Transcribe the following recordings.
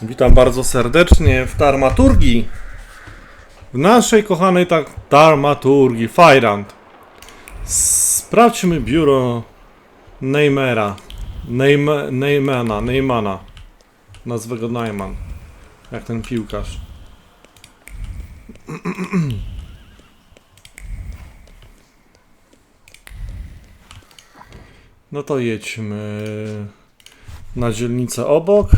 Witam bardzo serdecznie w Thaumaturgii. W naszej kochanej Thaumaturgii Fajrant. Sprawdźmy biuro Neymana. Nazwę go Neumann. Jak ten piłkarz. No to jedźmy na dzielnicę obok.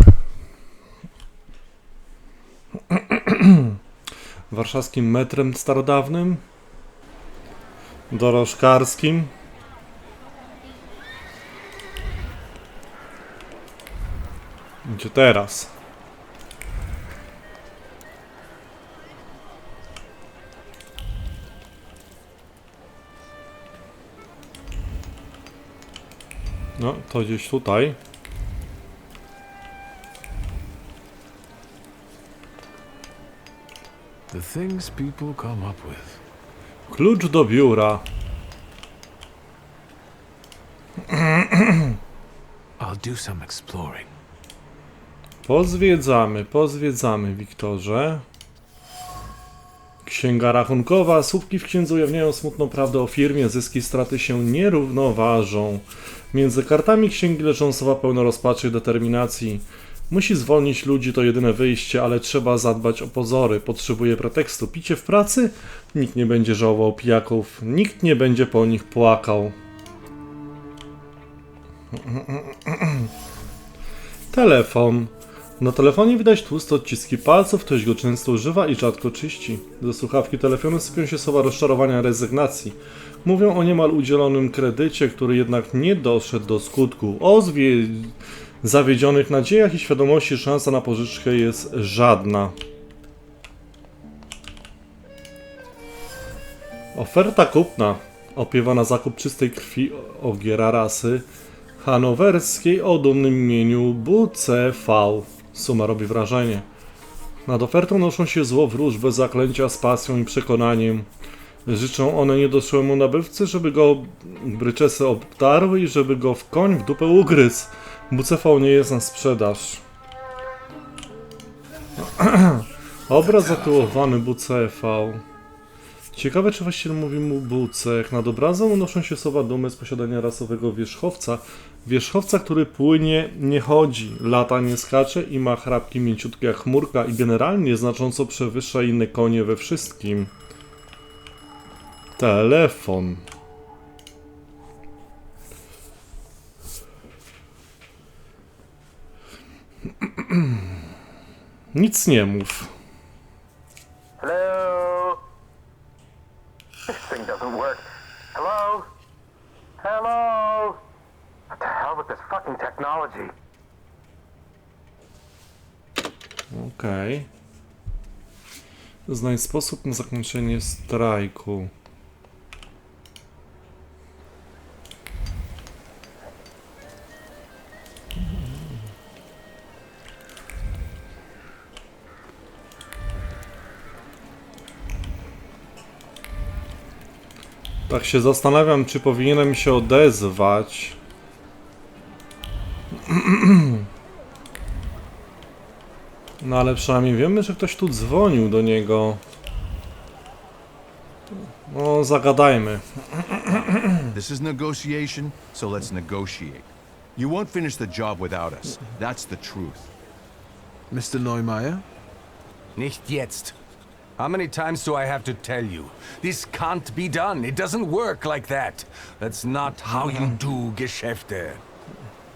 Warszawskim metrem starodawnym, dorożkarskim. Gdzie teraz? No, to gdzieś tutaj. The things people come up with. Klucz do biura. I'll do some exploring. Pozwiedzamy, Wiktorze. Księga rachunkowa. Słupki w księdze ujawniają smutną prawdę o firmie. Zyski i straty się nie równoważą. Między kartami księgi leżą słowa pełne rozpaczy i determinacji. Musi zwolnić ludzi, to jedyne wyjście, ale trzeba zadbać o pozory. Potrzebuje pretekstu. Picie w pracy? Nikt nie będzie żałował pijaków. Nikt nie będzie po nich płakał. Telefon. Na telefonie widać tłuste odciski palców, ktoś go często używa i rzadko czyści. Do słuchawki telefonu sypią się słowa rozczarowania, rezygnacji. Mówią o niemal udzielonym kredycie, który jednak nie doszedł do skutku. O zawiedzionych nadziejach i świadomości, że szansa na pożyczkę jest żadna. Oferta kupna opiewa na zakup czystej krwi ogiera rasy hanowerskiej o dumnym imieniu WCV. Suma robi wrażenie. Nad ofertą noszą się złowróżby, zaklęcia z pasją i przekonaniem. Życzą one niedoszłemu nabywcy, żeby go bryczesy obtarły i żeby go w koń w dupę ugryzł. WCV nie jest na sprzedaż. Obraz zatyłowany WCV. Ciekawe, czy właściwie mówi mu buce. Jak nad obrazem unoszą się słowa dumy z posiadania rasowego wierzchowca. Wierzchowca, który płynie, nie chodzi, lata nie skacze i ma chrapki mięciutkie jak chmurka i generalnie znacząco przewyższa inne konie we wszystkim. Telefon. Nic nie mów. Hello? This thing doesn't work. Hello? Hello? What the hell with this fucking technology? Okej. Znajdź sposób na zakończenie strajku. Tak się zastanawiam, czy powinienem się odezwać. No ale przynajmniej wiemy, że ktoś tu dzwonił do niego. No, zagadajmy. This is negotiation, so let's negotiate. You won't finish the job without us. That's the truth. Mr. Neumeier? Nicht jetzt. How many times do I have to tell you? This can't be done. It doesn't work like that. That's not how you do Geschäfte.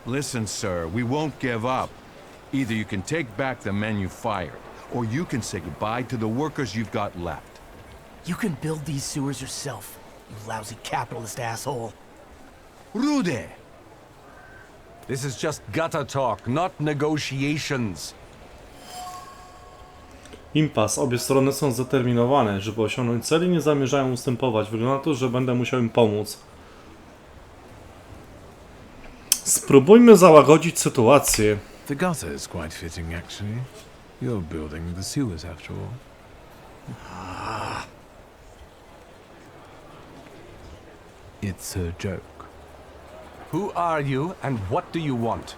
Listen, sir, we won't give up. Either you can take back the men you fired, or you can say goodbye to the workers you've got left. You can build these sewers yourself, you lousy capitalist asshole. Rude! This is just gutter talk, not negotiations. Impas. Obie strony są zdeterminowane, żeby osiągnąć cel i nie zamierzają ustępować. Wygląda na to, że będę musiał im pomóc. Spróbujmy załagodzić sytuację. The gutter is quite fitting, actually. You're building the sewers, after all. It's a joke. Who are you and what do you want?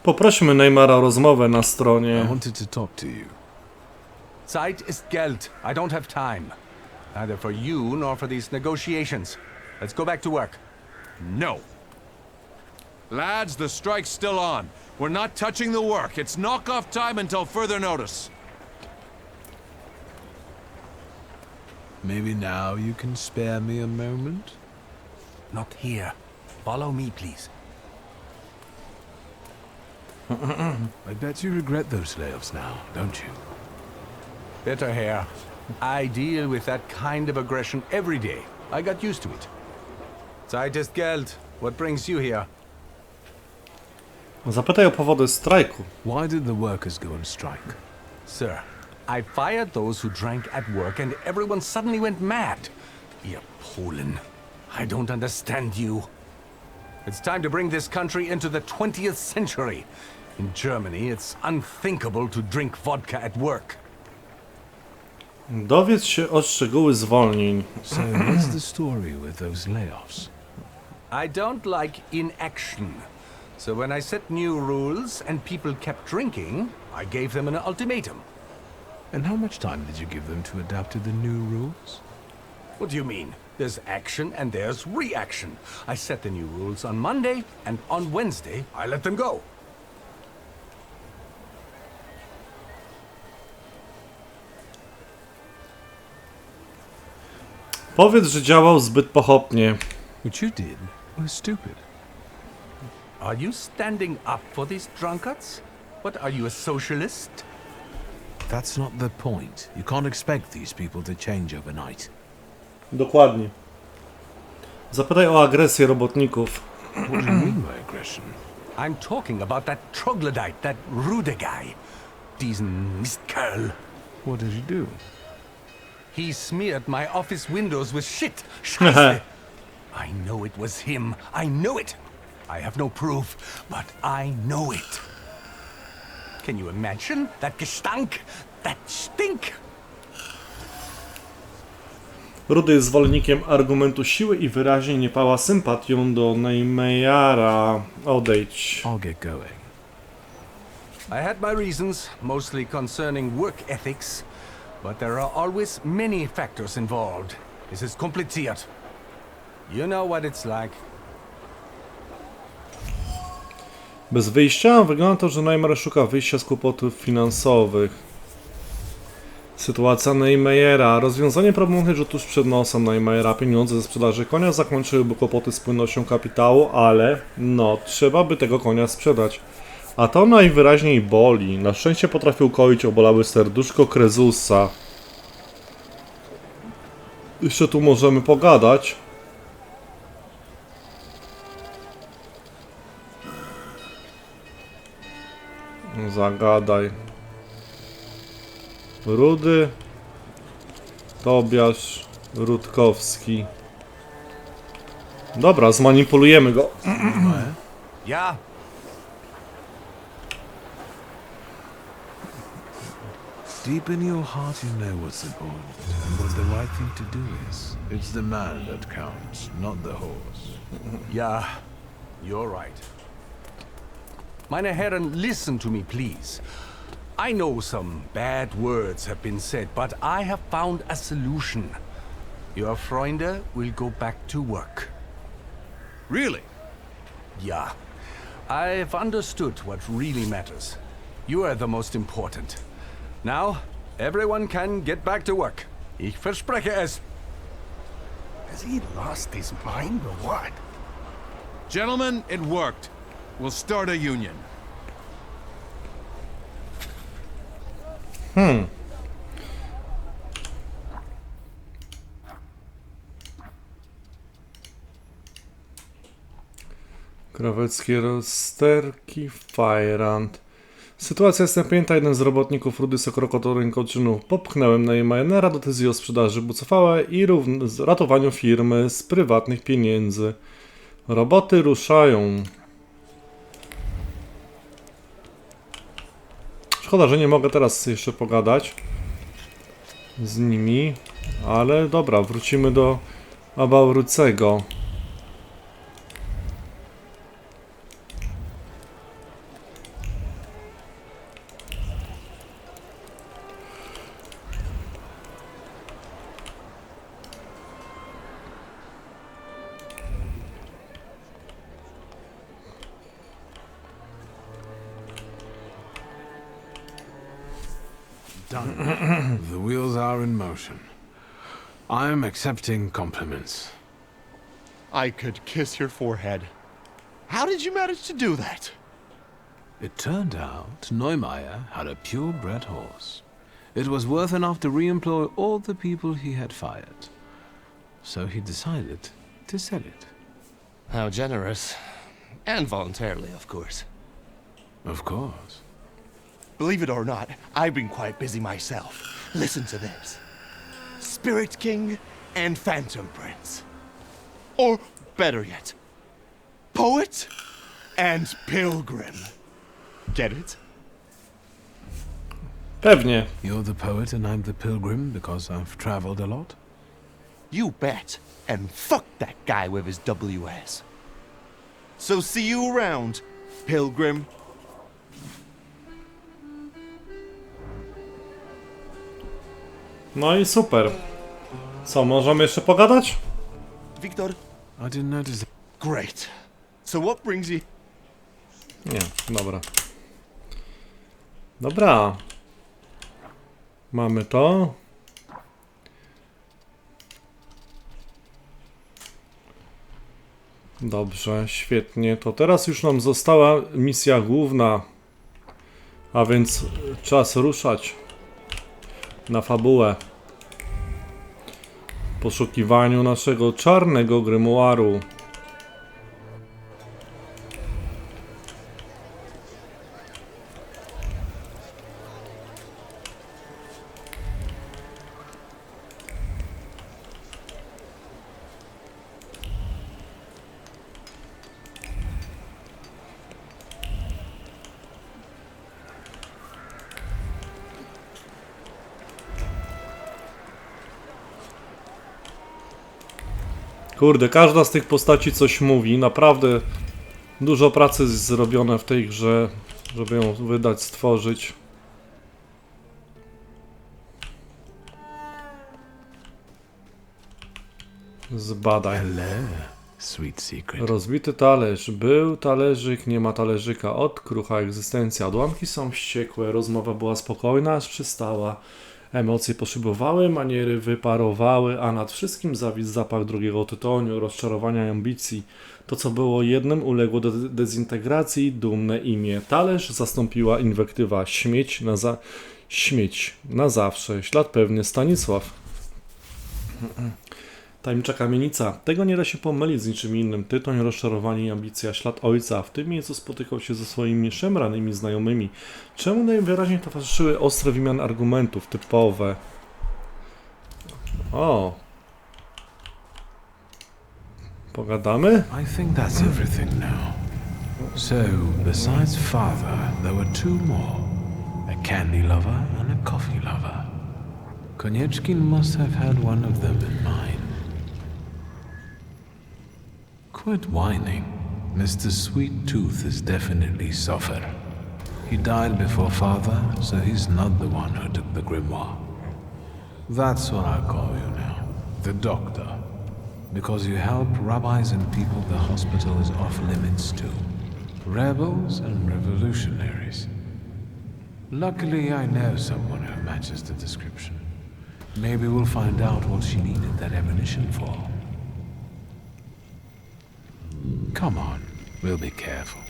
Poprośmy Neymara o rozmowę na I stronie. wanted to talk to you. Zeit ist Geld. I don't have time. Neither for you nor for these negotiations. Let's go back to work. No. Lads, the strike's still on. We're not touching the work. It's knock-off time until further notice. Maybe now you can spare me a moment? Not here. Follow me, please. I bet you regret those layoffs now, don't you? Bitter hair. I deal with that kind of aggression every day. I got used to it. Zeit ist Geld. What brings you here? Zapytaj o powody strajku. Why did the workers go on strike? Sir, I fired those who drank at work and everyone suddenly went mad. Ihr Polen. I don't understand you. It's time to bring this country into the 20th century. In Germany, it's unthinkable to drink vodka at work. Dowiedz się o szczegóły zwolnień. So what's the story with those layoffs? I don't like inaction. So when I set new rules and people kept drinking, I gave them an ultimatum. And how much time did you give them to adapt to the new rules? What do you mean? There's action and there's reaction. I set the new rules on Monday, and on Wednesday, I let them go. Powiedz, że działał zbyt pochopnie. What you did was stupid. Are you standing up for these drunkards? What, are you a socialist? That's not the point. You can't expect these people to change overnight. Dokładnie. Zapytaj o agresję robotników. What do you mean by aggression? I'm talking about that troglodyte, that Rude guy. Diesen Mistkerl. What did you do? He smeared my office windows with shit. Scheiße. I know it was him. I know it. I have no proof, but I know it. Can you imagine that Gestank? That stink? Rudy jest zwolennikiem argumentu siły i wyraźnie nie pała sympatią do Neymara. Odejdź. I'll get going. I had my reasons, mostly concerning work ethics, but there are always many factors involved. This is kompliziert. You know what it's like. Bez wyjścia? Wygląda to, że Neymar szuka wyjścia z kłopotów finansowych. Sytuacja Neymara. Rozwiązanie problemu leży tuż przed nosem Neymara. Pieniądze ze sprzedaży konia zakończyłyby kłopoty z płynnością kapitału, ale no, trzeba by tego konia sprzedać. A to najwyraźniej boli. Na szczęście potrafił koić obolałe serduszko Krezusa. Jeszcze tu możemy pogadać. Zagadaj. Rudy, Tobiasz, Rutkowski. Dobra, zmanipulujemy go. Ja, Deep in your heart you know what's important and what the right thing to do is. It's the man that counts, not the horse. ja, you're right. Meine Herren, listen to me, please. I know some bad words have been said, but I have found a solution. Your Freunde will go back to work. Really? Yeah. I've understood what really matters. You are the most important. Now, everyone can get back to work. Ich verspreche es. Has he lost his mind or what? Gentlemen, it worked. We'll start a union. Kraweckie rozsterki, Fajrant. Sytuacja jest napięta. Jeden z robotników Rudy Sokrokotorynkoczynu popchnąłem Neymara do decyzji o sprzedaży Bucefała i ratowaniu firmy z prywatnych pieniędzy. Roboty ruszają. Szkoda, że nie mogę teraz jeszcze pogadać z nimi, ale dobra, wrócimy do Abaurucego. done. The wheels are in motion. I'm accepting compliments. I could kiss your forehead. How did you manage to do that? It turned out Neumeier had a purebred horse. It was worth enough to re-employ all the people he had fired. So he decided to sell it. How generous. And voluntarily, of course. Of course. Believe it or not, I've been quite busy myself. Listen to this. Spirit King and Phantom Prince. Or, better yet, Poet and Pilgrim. Get it? Pewnie. You're the poet and I'm the pilgrim because I've traveled a lot? You bet. And fuck that guy with his WS. So see you around, Pilgrim. No i super. Co, możemy jeszcze pogadać? Victor, I didn't notice. great. So what brings you... Nie, dobra. Dobra. Mamy to. Dobrze, świetnie. To teraz już nam została misja główna. A więc czas ruszać na fabułę. W poszukiwaniu naszego czarnego grymuaru. Kurde, każda z tych postaci coś mówi. Naprawdę dużo pracy jest zrobione w tej grze, żeby ją wydać, stworzyć. Zbadaj. Hello, sweet secret. Rozbity talerz. Był talerzyk, nie ma talerzyka. Odkrucha egzystencja. Odłamki są wściekłe. Rozmowa była spokojna, aż przystała. Emocje poszybowały, maniery wyparowały, a nad wszystkim zawisł zapach drugiego tytoniu, rozczarowania i ambicji. To, co było jednym, uległo dezintegracji, dumne imię. Talerz zastąpiła inwektywa. Śmieć na zawsze. Ślad pewny Stanisław. Tajemnicza kamienica. Tego nie da się pomylić z niczym innym. Tytoń, rozczarowanie i ambicja. Ślad ojca. W tym miejscu spotykał się ze swoimi szemranymi znajomymi. Czemu najwyraźniej towarzyszyły ostre wymiany argumentów typowe? O. Pogadamy? I think that's everything now. So, besides father, there were two more. A candy lover and a coffee lover. Konieczkin must have had one of them in mind. Quit whining. Mr. Sweet Tooth is definitely suffer. He died before father, so he's not the one who took the grimoire. That's what I call you now. The doctor. Because you help rabbis and people the hospital is off limits to. Rebels and revolutionaries. Luckily, I know someone who matches the description. Maybe we'll find out what she needed that ammunition for. Come on, we'll be careful.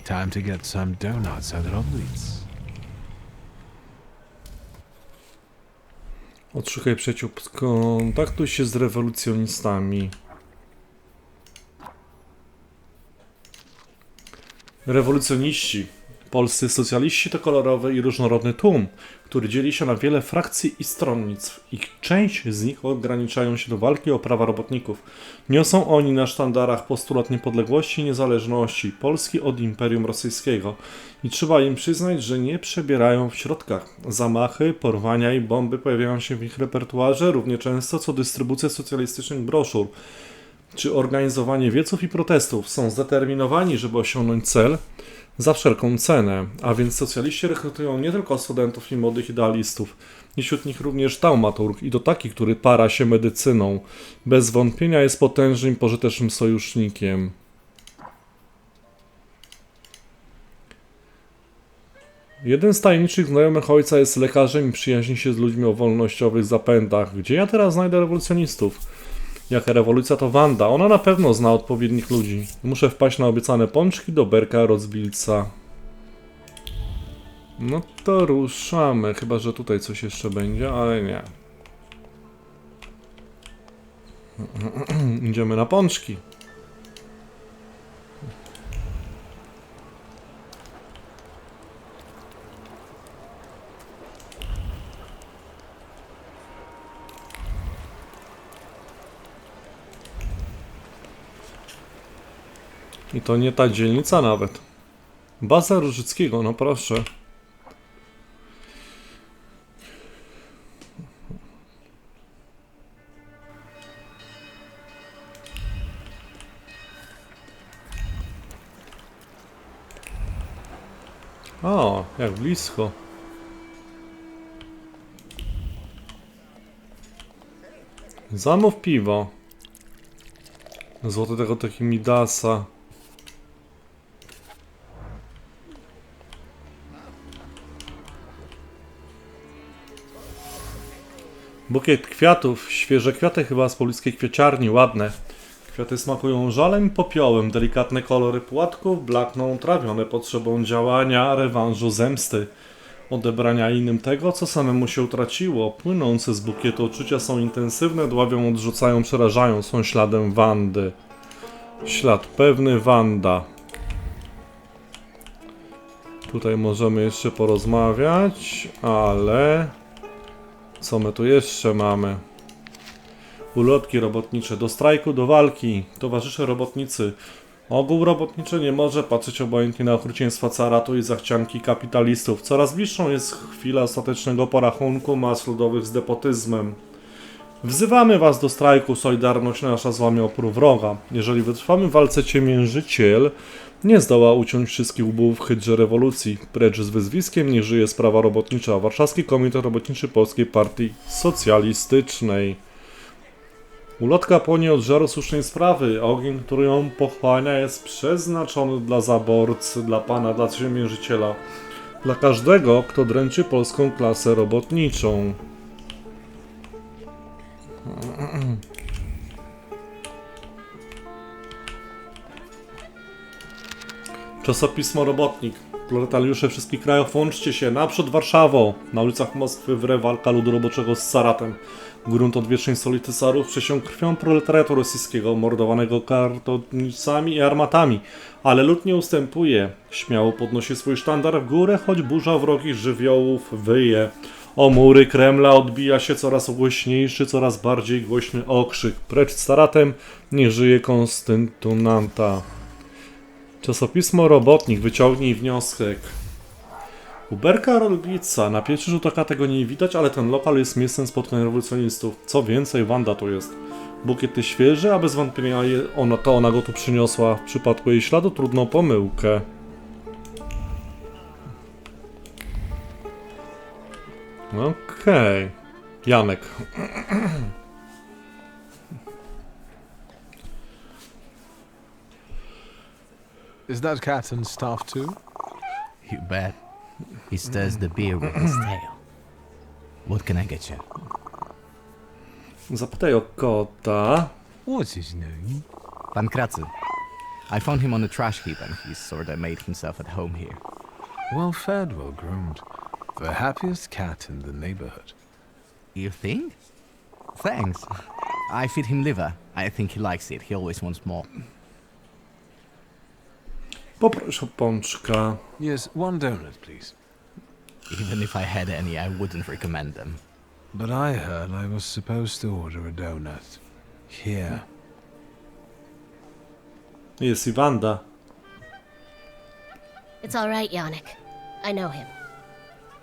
Time to get some donuts at Rodwitz. Odszukaj przyjaciół, kontaktuj się z rewolucjonistami. Rewolucjoniści. Polscy socjaliści to kolorowy i różnorodny tłum, który dzieli się na wiele frakcji i stronnictw. Ich część z nich ograniczają się do walki o prawa robotników. Niosą oni na sztandarach postulat niepodległości i niezależności Polski od Imperium Rosyjskiego. I trzeba im przyznać, że nie przebierają w środkach. Zamachy, porwania i bomby pojawiają się w ich repertuarze równie często co dystrybucja socjalistycznych broszur czy organizowanie wieców i protestów. Są zdeterminowani, żeby osiągnąć cel za wszelką cenę, a więc socjaliści rekrutują nie tylko studentów i młodych idealistów, i wśród nich również taumaturg i to taki, który para się medycyną. Bez wątpienia jest potężnym i pożytecznym sojusznikiem. Jeden z tajemniczych znajomych ojca jest lekarzem i przyjaźni się z ludźmi o wolnościowych zapędach. Gdzie ja teraz znajdę rewolucjonistów? Jaka rewolucja to Wanda? Ona na pewno zna odpowiednich ludzi. Muszę wpaść na obiecane pączki do Berka Rozbilca. No to ruszamy. Chyba że tutaj coś jeszcze będzie, ale nie. Idziemy na pączki. I to nie ta dzielnica nawet. Baza Różyckiego, no proszę. O, jak blisko. Zamów piwo. Złotego takiego Midasa. Bukiet kwiatów, świeże kwiaty chyba z pobliskiej kwieciarni, ładne. Kwiaty smakują żalem i popiołem, delikatne kolory płatków blakną, trawione potrzebą działania, rewanżu, zemsty. Odebrania innym tego, co samemu się utraciło. Płynące z bukietu uczucia są intensywne, dławią, odrzucają, przerażają, są śladem Wandy. Ślad pewny Wanda. Tutaj możemy jeszcze porozmawiać, ale... Co my tu jeszcze mamy? Ulotki robotnicze. Do strajku, do walki. Towarzysze robotnicy. Ogół robotniczy nie może patrzeć obojętnie na okrucieństwa caratu i zachcianki kapitalistów. Coraz bliższą jest chwila ostatecznego porachunku mas ludowych z depotyzmem. Wzywamy was do strajku. Solidarność nasza złamie opór wroga. Jeżeli wytrwamy w walce, ciemiężyciel nie zdoła uciąć wszystkich łbów w hydrze rewolucji. Precz z wyzwiskiem, niech żyje sprawa robotnicza. Warszawski Komitet Robotniczy Polskiej Partii Socjalistycznej. Ulotka płonie od żaru słusznej sprawy. Ogień, który ją pochłania, jest przeznaczony dla zaborcy, dla pana, dla ciemiężyciela. Dla każdego, kto dręczy polską klasę robotniczą. Czasopismo Robotnik. Proletariusze wszystkich krajów, łączcie się, naprzód Warszawo! Na ulicach Moskwy wre walka ludu roboczego z caratem. Grunt odwiecznej soli cesarów przesiąkł krwią proletariatu rosyjskiego, mordowanego kartotnicami i armatami. Ale lud nie ustępuje. Śmiało podnosi swój sztandar w górę, choć burza wrogich żywiołów wyje. O mury Kremla odbija się coraz głośniejszy, coraz bardziej głośny okrzyk. Precz z caratem, niech żyje konstytuanta. Czasopismo Robotnik, wyciągnij wniosek. Uberka Rolbica, na pierwszy rzut oka tego nie widać, ale ten lokal jest miejscem spotkań rewolucjonistów. Co więcej, Wanda tu jest. Bukiet jest świeży, a bez wątpienia ona go tu przyniosła. W przypadku jej śladu trudno pomyłkę. Okej. Janek. Is that Captain's staff too? You bet. He stirs the beer with his tail. What can I get you? Zapytaj o kota. What's his name? Pankratzy. I found him on a trash heap and he's sorta made himself at home here. Well fed, well groomed. The happiest cat in the neighborhood. You think? Thanks. I feed him liver. I think he likes it. He always wants more. Poproszę o pączka. Yes, one donut, please. Even if I had any, I wouldn't recommend them. But I heard I was supposed to order a donut. Here. Jest i Wanda. It's all right, Yannick. I know him.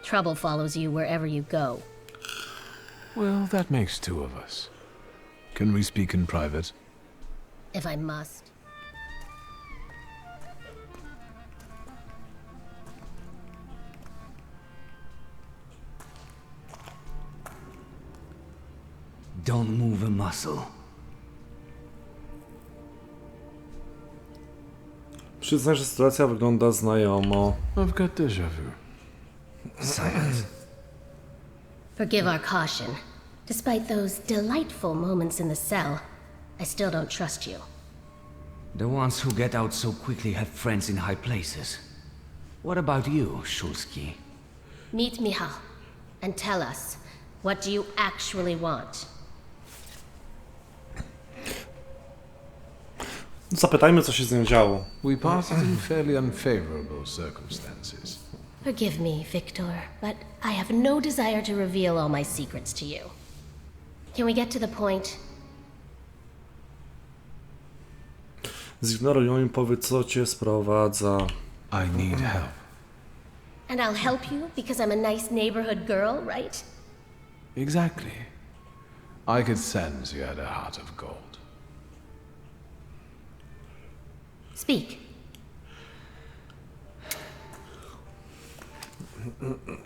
Trouble follows you wherever you go. Well, that makes two of us. Can we speak in private? If I must. Don't move a muscle. Przyznaj, że sytuacja wygląda znajomo. I've got déjà vu. Silence. Forgive our caution. Despite those delightful moments in the cell, I still don't trust you. The ones who get out so quickly have friends in high places. What about you, Shulski? Meet Michal and tell us, what do you actually want? Zapytajmy, co się z nią działo. We parted in fairly unfavorable circumstances. Forgive me, Victor, but I have no desire to reveal all my secrets to you. Can we get to the point? Zignoruj ją i powiedz, co cię sprowadza. I need help. And I'll help you because I'm a nice neighborhood girl, right? Exactly. I could sense you had a heart of gold. Speak.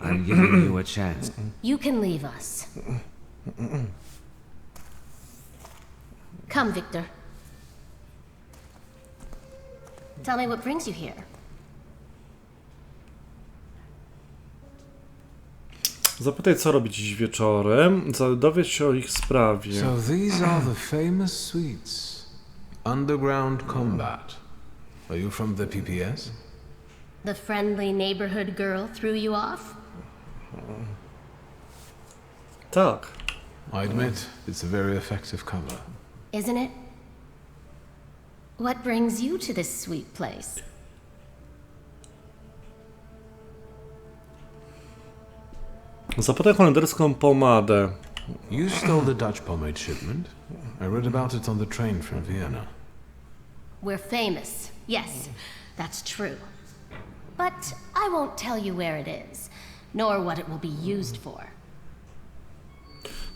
I'm giving you a chance. You can leave us. Come, Victor. Tell me what brings you here. Zapytaj, co robić dziś wieczorem. Dowiedz się o ich sprawie. So these are the famous suites. Underground combat. Are you from the PPS? The friendly neighborhood girl threw you off? Tak. I admit, it's a very effective cover. Isn't it? What brings you to this sweet place? Zapytaj holenderską pomadę. You stole the Dutch pomade shipment. I read about it on the train from Vienna. We're famous. Yes, that's true. But I won't tell you where it is, nor what it will be used for.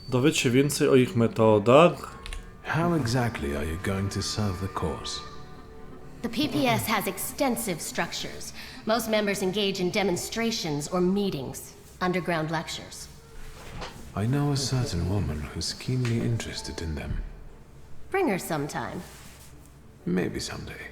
Dowiedz się więcej o ich metodach. How exactly are you going to serve the cause? The PPS has extensive structures. Most members engage in demonstrations or meetings, underground lectures. I know a certain woman who's keenly interested in them. Bring her sometime. Maybe someday.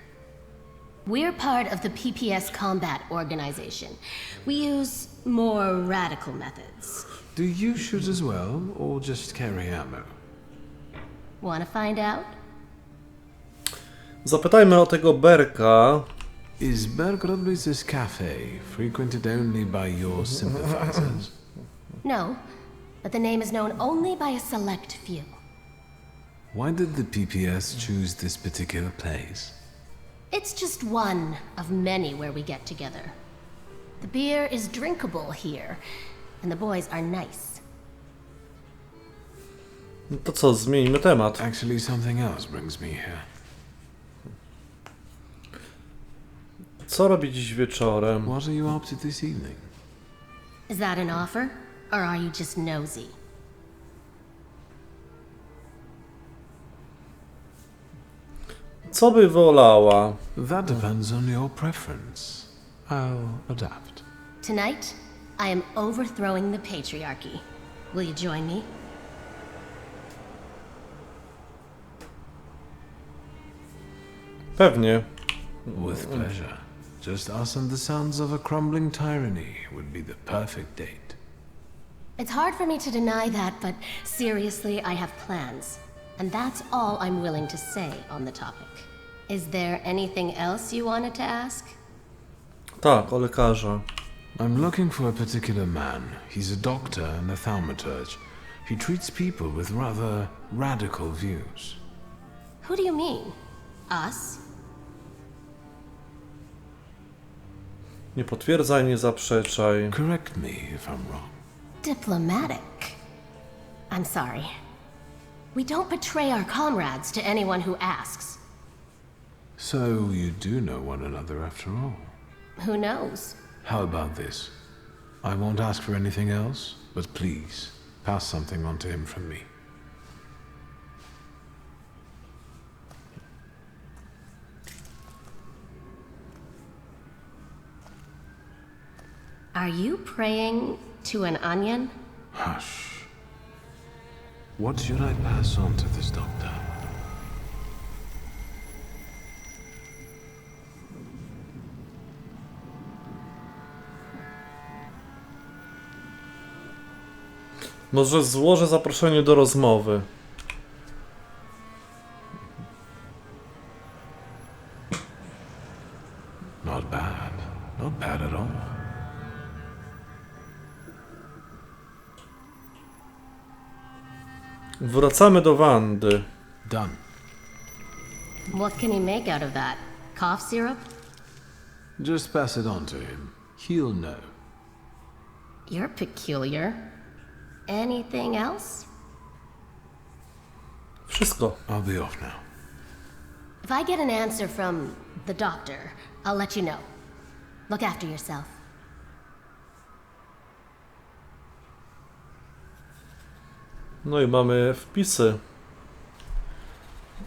We're part of the PPS combat organization. We use more radical methods. Do you shoot as well, or just carry ammo? Want to find out? Zapytajmy o tego Berka. Is Berg Rodriguez's cafe frequented only by your sympathizers? No, but the name is known only by a select few. Why did the PPS choose this particular place? It's just one of many where we get together. The beer is drinkable here, and the boys are nice. No to co, zmieńmy temat. Actually, something else brings me here. Co robi dziś wieczorem? What are you up to this evening? Is that an offer, or are you just nosy? Co by wolała? That depends on your preference. I'll adapt. Tonight, I am overthrowing the patriarchy. Will you join me? Pewnie. With pleasure. Just us and the sounds of a crumbling tyranny would be the perfect date. It's hard for me to deny that, but seriously, I have plans. And that's all I'm willing to say on the topic. Is there anything else you wanted to ask? Tak, o lekarza. I'm looking for a particular man. He's a doctor and a thaumaturge. He treats people with rather radical views. Who do you mean? Us? Nie potwierdzaj, nie zaprzeczaj. Correct me if I'm wrong. Diplomatic. I'm sorry. We don't betray our comrades to anyone who asks. So you do know one another after all. Who knows? How about this? I won't ask for anything else, but please, pass something on to him from me. Are you praying to an onion? Hush. What should I pass on to this doctor? Może złożę zaproszenie do rozmowy. Not bad. Not bad at all. Wracamy do Wandy. Done. What can he make out of that? Cough syrup? Just pass it on to him. He'll know. You're peculiar. Anything else? Wszystko. I'll be off now. If I get an answer from the doctor, I'll let you know. Look after yourself. No i mamy wpisy.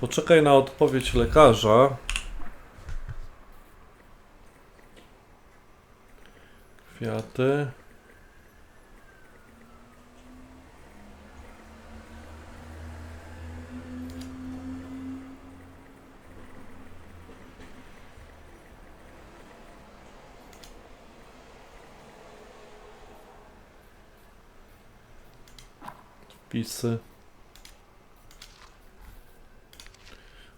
Poczekaj na odpowiedź lekarza. Kwiaty. Wpisy.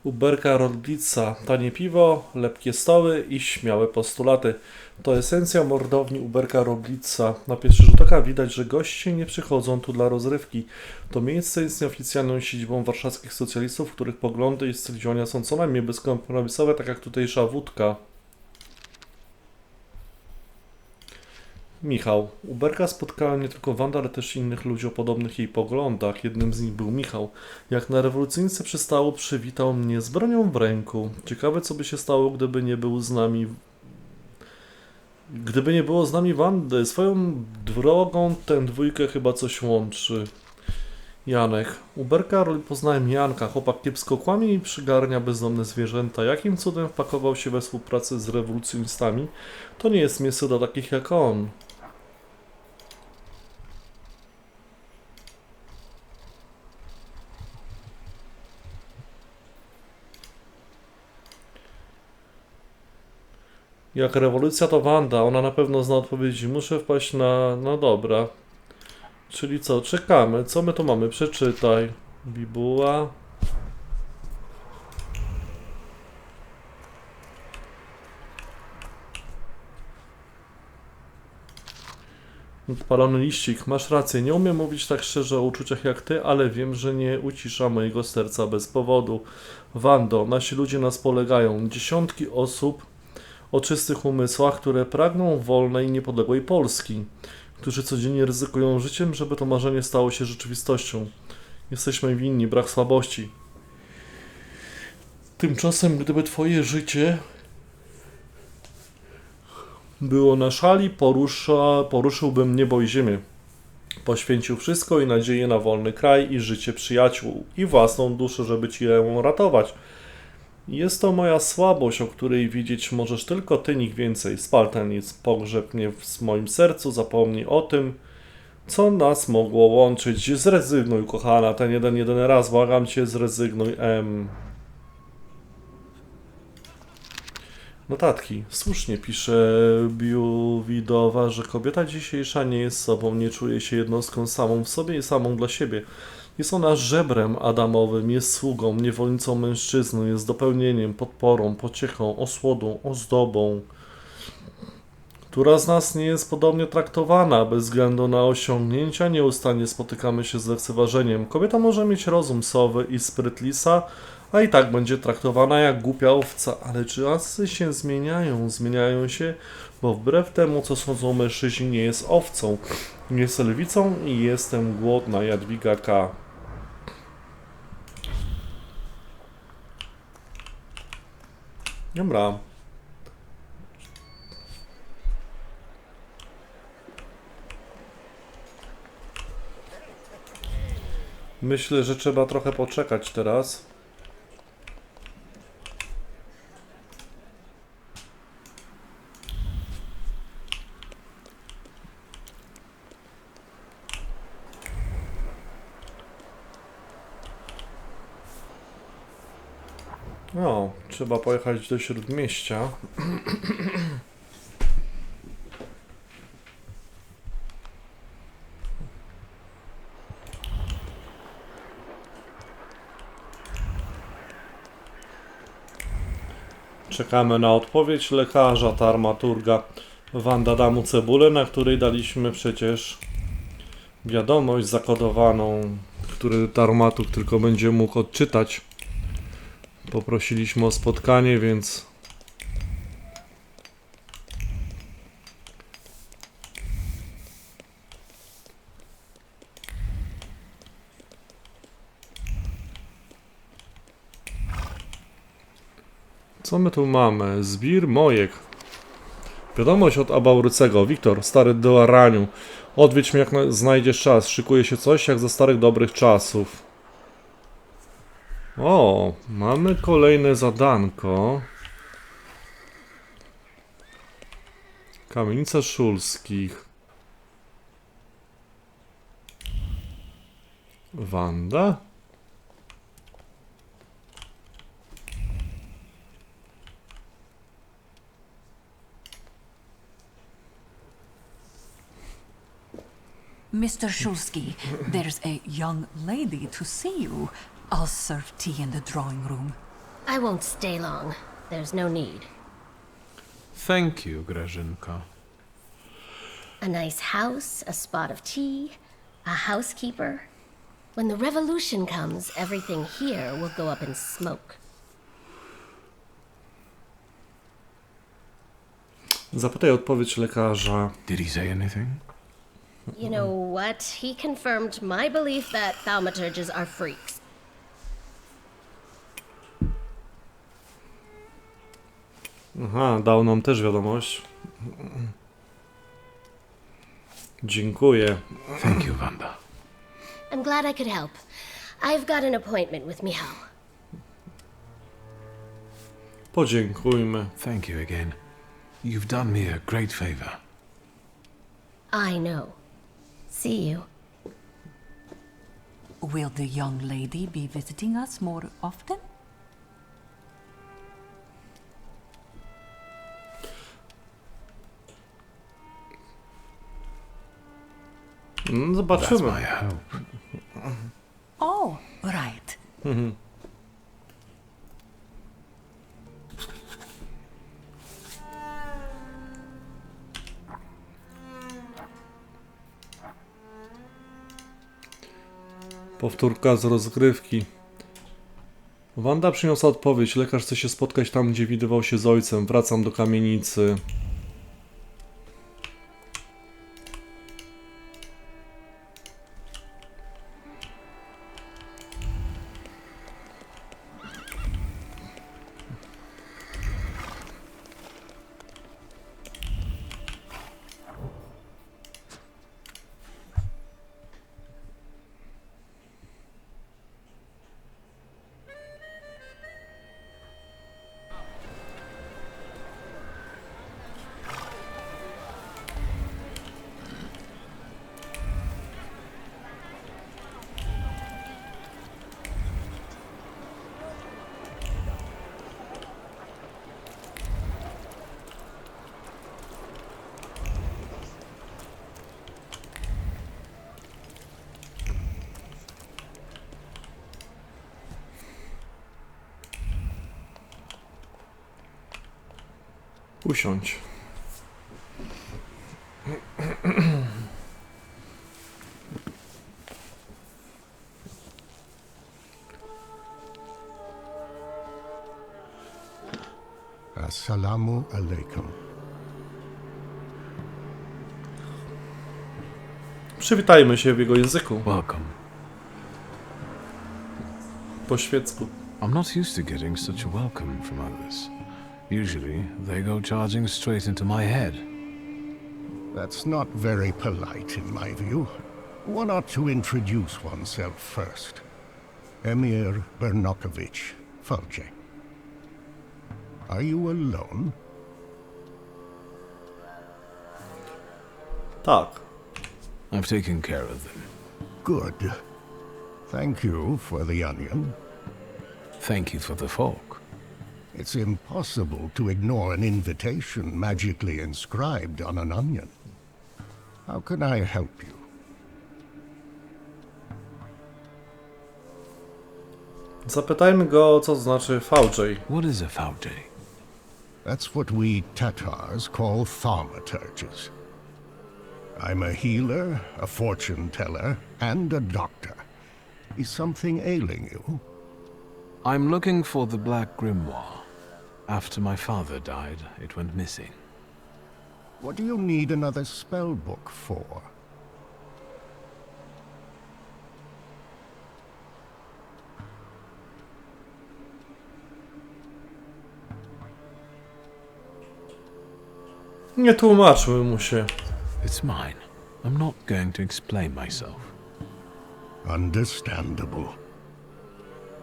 Uberka Rodlica. Tanie piwo, lepkie stoły i śmiałe postulaty. To esencja mordowni Uberka Rodlica. Na pierwszy rzut oka widać, że goście nie przychodzą tu dla rozrywki. To miejsce jest nieoficjalną siedzibą warszawskich socjalistów, których poglądy i styl działania są co najmniej bezkompromisowe, tak jak tutejsza wódka. Michał. Uberka spotkała nie tylko Wandę, ale też innych ludzi o podobnych jej poglądach. Jednym z nich był Michał. Jak na rewolucyjnice przystało, przywitał mnie z bronią w ręku. Ciekawe, co by się stało, gdyby nie był z nami... Gdyby nie było z nami Wandy. Swoją drogą tę dwójkę chyba coś łączy. Janek. Uberka, poznałem Janka. Chłopak kiepsko kłamie i przygarnia bezdomne zwierzęta. Jakim cudem wpakował się we współpracę z rewolucjonistami? To nie jest miejsce dla takich jak on. Jak rewolucja to Wanda, ona na pewno zna odpowiedzi. Muszę wpaść na... No dobra. Czyli co? Czekamy. Co my tu mamy? Przeczytaj. Bibuła. Odpalony liścik. Masz rację. Nie umiem mówić tak szczerze o uczuciach jak ty, ale wiem, że nie ucisza mojego serca bez powodu. Wando, nasi ludzie nas polegają. Dziesiątki osób o czystych umysłach, które pragną wolnej i niepodległej Polski, którzy codziennie ryzykują życiem, żeby to marzenie stało się rzeczywistością. Jesteśmy winni, brak słabości. Tymczasem, gdyby twoje życie było na szali, poruszyłbym niebo i ziemię. Poświęcił wszystko i nadzieję na wolny kraj i życie przyjaciół i własną duszę, żeby ci ją ratować. Jest to moja słabość, o której widzieć możesz tylko ty, nikt więcej. Spal ten nic, pogrzeb mnie w moim sercu, zapomnij o tym, co nas mogło łączyć. Zrezygnuj, kochana, ten jeden raz, błagam cię, zrezygnuj, Notatki. Słusznie pisze Biuwidowa, że kobieta dzisiejsza nie jest sobą, nie czuje się jednostką samą w sobie i samą dla siebie. Jest ona żebrem adamowym, jest sługą, niewolnicą mężczyzny, jest dopełnieniem, podporą, pociechą, osłodą, ozdobą. Która z nas nie jest podobnie traktowana, bez względu na osiągnięcia, nieustannie spotykamy się z lekceważeniem. Kobieta może mieć rozum sowy i spryt lisa, a i tak będzie traktowana jak głupia owca. Ale czy asy się zmieniają? Zmieniają się, bo wbrew temu, co sądzą mężczyźni, nie jest owcą. Jest lwicą i jestem głodna. Jadwiga K. Dobra. Myślę, że trzeba trochę poczekać teraz. No, trzeba pojechać do śródmieścia. Czekamy na odpowiedź lekarza, Thaumaturga. Wanda da mu cebulę, na której daliśmy przecież wiadomość zakodowaną, który Thaumaturg tylko będzie mógł odczytać. Poprosiliśmy o spotkanie, więc co my tu mamy? Zbir Mojek. Wiadomość od Abaurycego. Wiktor, stary doaraniu. Odwiedź mnie, jak znajdziesz czas. Szykuje się coś jak za starych dobrych czasów. O, mamy kolejne zadanko. Kamienica Szulskich. Wanda? Mr. Shulsky, there's a young lady to see you. I'll serve tea in the drawing room. I won't stay long. There's no need. Thank you, Grażynka. A nice house, a spot of tea, a housekeeper. When the revolution comes, everything here will go up in smoke. Zapytaj odpowiedź lekarza. Did he say anything? You know what? He confirmed my belief that thaumaturges are freaks. Aha, dał nam też wiadomość. Dziękuję. Thank you, Wanda. I'm glad I could help. I've got an appointment with Michał. Podziękujmy. Thank you again. You've done me a great favor. I know. See you. Will the young lady be visiting us more often? That's Zobaczymy. my hope. Oh, right. Powtórka z rozgrywki. Wanda przyniosła odpowiedź. Lekarz chce się spotkać tam, gdzie widywał się z ojcem. Wracam do kamienicy. Usiądź. Assalamu alaikum. Przywitajmy się w jego języku. Welcome. Po świecku. I'm not used to getting such a welcome from others. Usually, they go charging straight into my head. That's not very polite in my view. One ought to introduce oneself first. Emir Bernakovich, Falche. Are you alone? Tak. I've taken care of them. Good. Thank you for the onion. Thank you for the fork. It's impossible to ignore an invitation magically inscribed on an onion. How can I help you? Zapytajmy go, co znaczy VJ. What is a Fauji? That's what we Tatars call thaumaturges. I'm a healer, a fortune teller, and a doctor. Is something ailing you? I'm looking for the Black Grimoire. After my father died, it went missing. What do you need another spell book for? Nie tłumaczmy mu się. It's mine. I'm not going to explain myself. Understandable.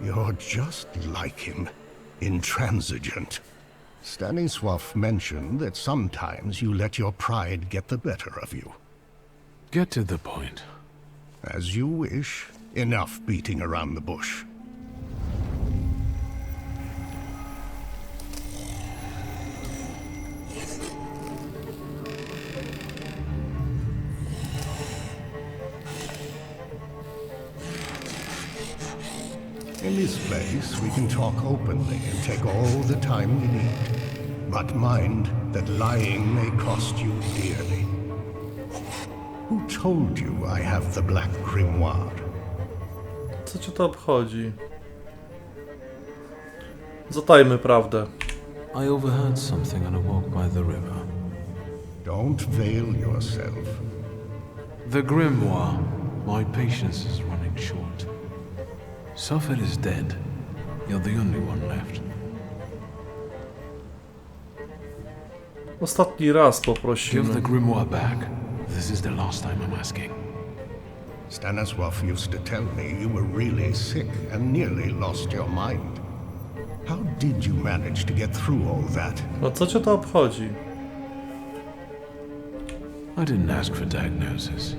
You're just like him, intransigent. Stanisław mentioned that sometimes you let your pride get the better of you. Get to the point. As you wish. Enough beating around the bush. In this place, we can talk openly and take all the time we need. But mind that lying may cost you dearly. Who told you I have the Black Grimoire? Co cię to obchodzi? Zatajmy prawdę. I overheard something on a walk by the river. Don't veil yourself. The Grimoire. My patience is running short. Suffer is dead. You're the only one left. Ostatni raz Give poprosimy. the Grimoire back. This is the last time I'm asking. Stanisław used to tell me you were really sick and nearly lost your mind. How did you manage to get through all that? No co cię to obchodzi? I didn't ask for diagnosis.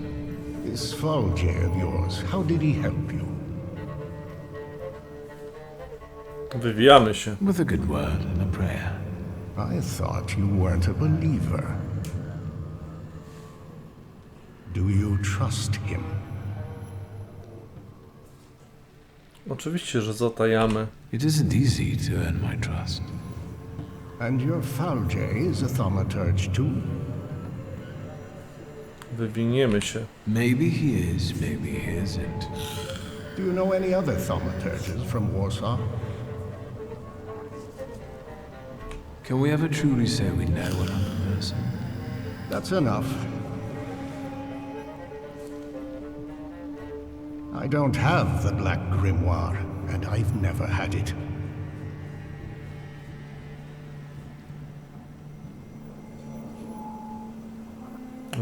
This Falje of yours, how did he help you? Wywijamy się. With a good word and a prayer. I thought you weren't a believer. Do you trust him? Oczywiście, że zatajamy. It isn't easy to earn my trust. And your Falje is a thaumaturge too? Wywiniemy się. Maybe he is, maybe he isn't. Do you know any other thaumaturges from Warsaw? Can we ever truly say we know another person? That's enough. I don't have the Black Grimoire, and I've never had it.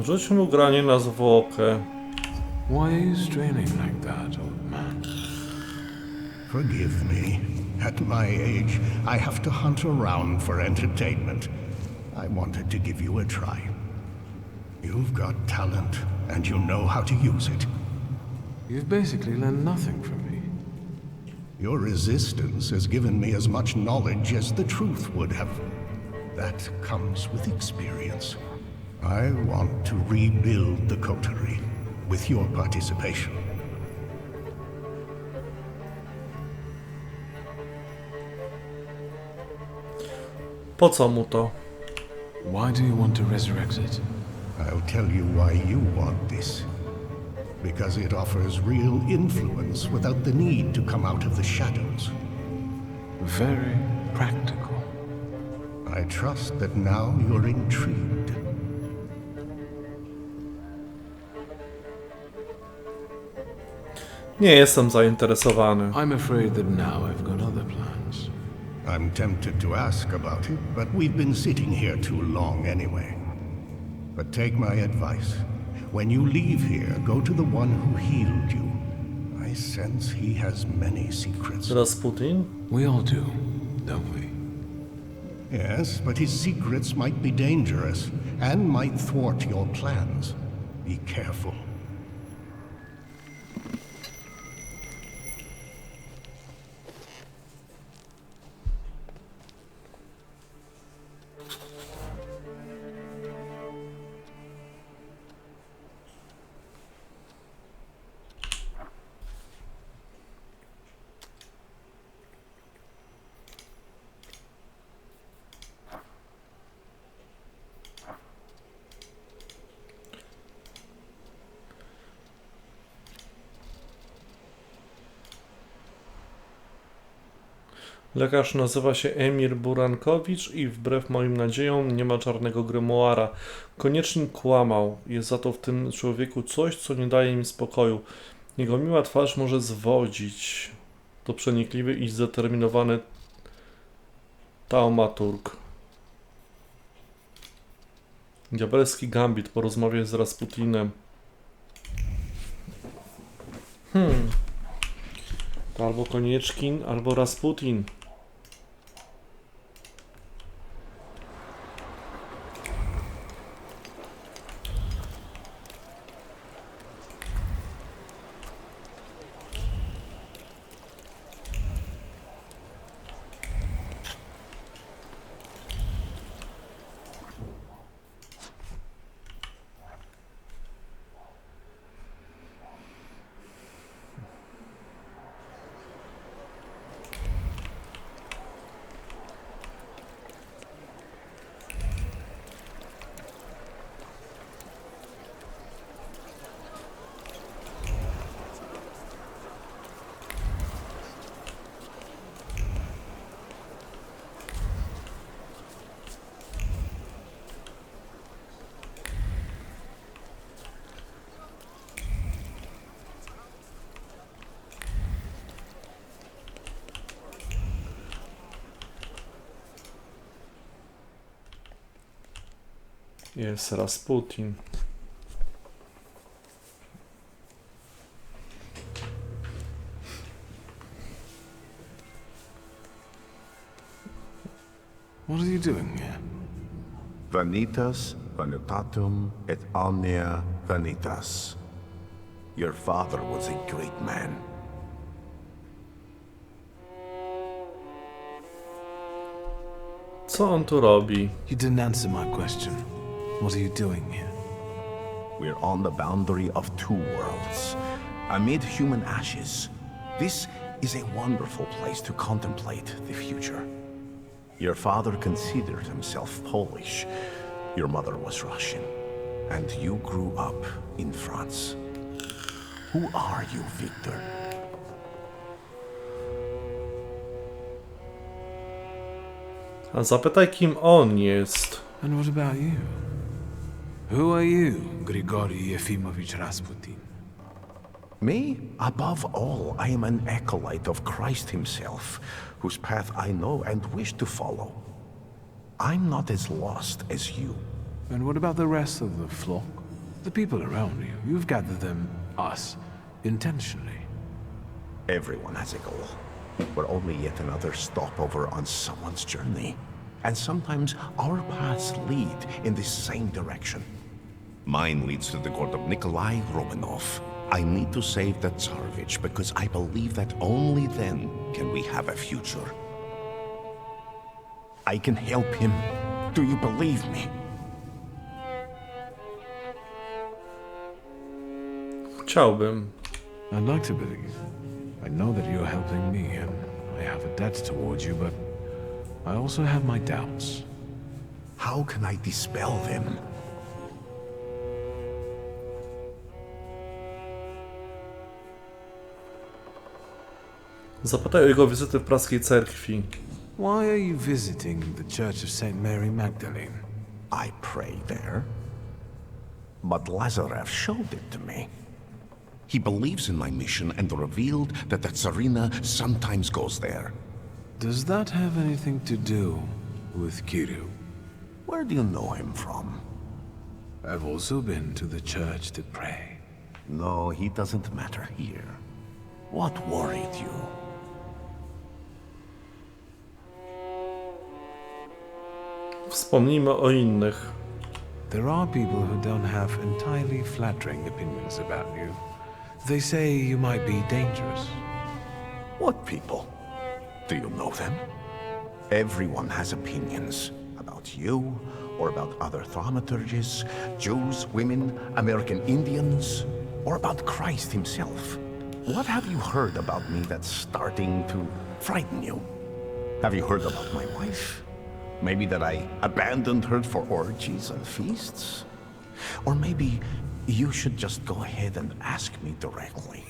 Rzuć mu granie na zwłokę. Why are you straining like that, old man? Forgive me. At my age, I have to hunt around for entertainment. I wanted to give you a try. You've got talent, and you know how to use it. You've basically learned nothing from me. Your resistance has given me as much knowledge as the truth would have. That comes with experience. I want to rebuild the coterie with your participation. Po co mu to? Why do you want to resurrect it? I'll tell you why you want this. Because it offers real influence without the need to come out of the shadows. Very practical. I trust that now you're intrigued. Nie jestem zainteresowany. I'm afraid that now I've got other plans. I'm tempted to ask about it, but we've been sitting here too long anyway. But take my advice. When you leave here, go to the one who healed you. I sense he has many secrets. Rasputin? We all do, don't we? Yes, but his secrets might be dangerous and might thwart your plans. Be careful. Lekarz nazywa się Emir Burankowicz i wbrew moim nadziejom nie ma czarnego grymuara. Koniecznik kłamał. Jest za to w tym człowieku coś, co nie daje mi spokoju. Jego miła twarz może zwodzić. To przenikliwy i zdeterminowany taumaturg. Diabelski gambit. Porozmawiaj z Rasputinem. To albo Konieczkin, albo Rasputin. Jest Rasputin. What are you doing here? Vanitas, vanitatum, et omnia vanitas. Your father was a great man. Co on tu robi? You didn't answer my question. What are you doing here? We're on the boundary of two worlds, amid human ashes. This is a wonderful place to contemplate the future. Your father considered himself Polish. Your mother was Russian. And you grew up in France. Who are you, Victor? A zapytaj, kim on jest. And what about you? Who are you, Grigory Yefimovich Rasputin? Me? Above all, I am an acolyte of Christ himself, whose path I know and wish to follow. I'm not as lost as you. And what about the rest of the flock? The people around you. You've gathered them, us, intentionally. Everyone has a goal. We're only yet another stopover on someone's journey. And sometimes our paths lead in the same direction. Mine leads to the court of Nikolai Romanov. I need to save the Tsarevich because I believe that only then can we have a future. I can help him. Do you believe me? Chciałbym. I'd like to believe. I know that you're helping me, and I have a debt towards you, but I also have my doubts. How can I dispel them? Zapytaj o jego wizytę w praskiej cerkwi. Why are you visiting the Church of St. Mary Magdalene? I pray there. But Lazarev showed it to me. He believes in my mission and revealed that the Tsarina sometimes goes there. Does that have anything to do with Kirill? Where do you know him from? I've also been to the church to pray. No, he doesn't matter here. What worried you? Wspomnijmy o innych. There are people who don't have entirely flattering opinions about you. They say you might be dangerous. What people? Do you know them? Everyone has opinions about you, or about other thaumaturges, Jews, women, American Indians, or about Christ himself. What have you heard about me that's starting to frighten you? Have you heard about my wife? Maybe that I abandoned her for orgies and feasts? Or maybe you should just go ahead and ask me directly.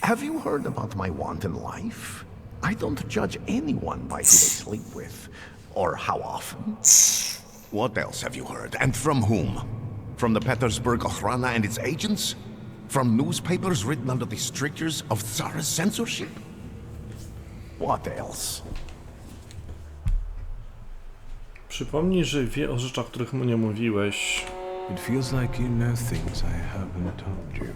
Have you heard about my wanton life? I don't judge anyone by who they sleep with, or how often. What else have you heard, and from whom? From the Petersburg Okhrana and its agents? From newspapers written under the strictures of Tsar's censorship? What else? Przypomnij, że wie o rzeczach, których mu nie mówiłeś. It feels like you know things I haven't told you.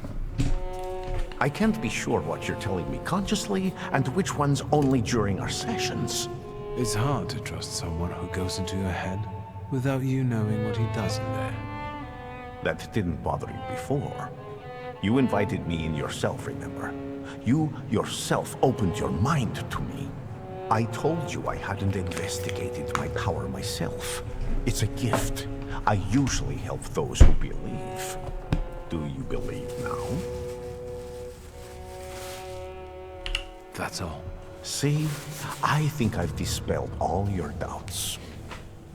I can't be sure what you're telling me consciously, and which ones only during our sessions. It's hard to trust someone who goes into your head without you knowing what he does in there. That didn't bother you before. You invited me in yourself, remember? You yourself opened your mind to me. I told you I hadn't investigated my power myself. It's a gift. I usually help those who believe. Do you believe now? That's all. See, I think I've dispelled all your doubts.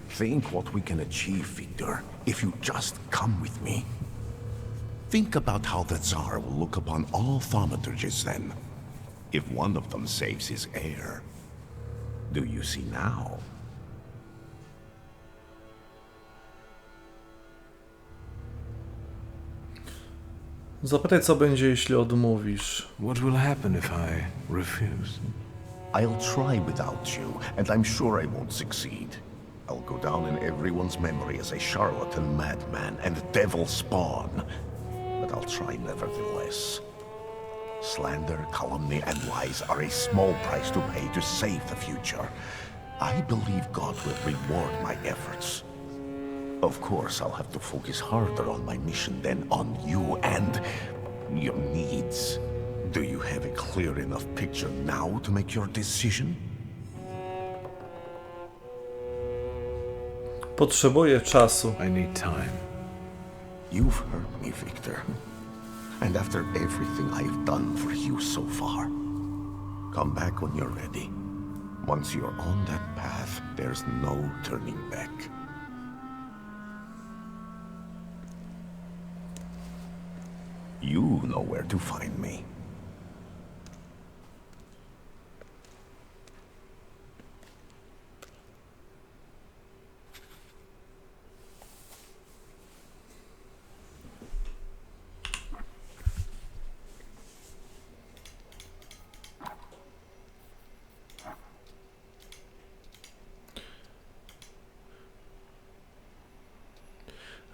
Think what we can achieve, Victor, if you just come with me. Think about how the Tsar will look upon all thaumaturges then, if one of them saves his heir. Do you see now? Zapytaj, co będzie, jeśli odmówisz. What will happen if I refuse? I'll try without you, and I'm sure I won't succeed. I'll go down in everyone's memory as a charlatan madman and devil spawn. But I'll try nevertheless. Slander, calumny, and lies are a small price to pay to save the future. I believe God will reward my efforts. Of course, I'll have to focus harder on my mission than on you and your needs. Do you have a clear enough picture now to make your decision? Potrzebuję czasu. I need time. You've hurt me, Victor. And after everything I've done for you so far, come back when you're ready. Once you're on that path, there's no turning back. You know where to find me.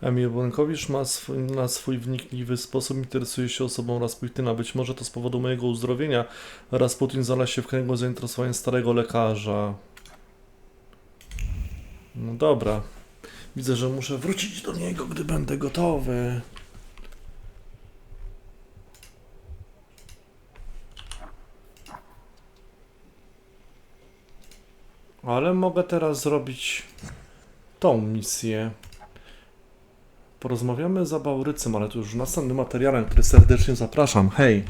Emil Błękowicz na swój wnikliwy sposób interesuje się osobą Rasputina. Być może to z powodu mojego uzdrowienia Rasputin znalazł się w kręgu zainteresowania starego lekarza. No dobra. Widzę, że muszę wrócić do niego, gdy będę gotowy. Ale mogę teraz zrobić tą misję. Porozmawiamy za Bałrycem, ale to już w następnym materiale, który serdecznie zapraszam. Hej!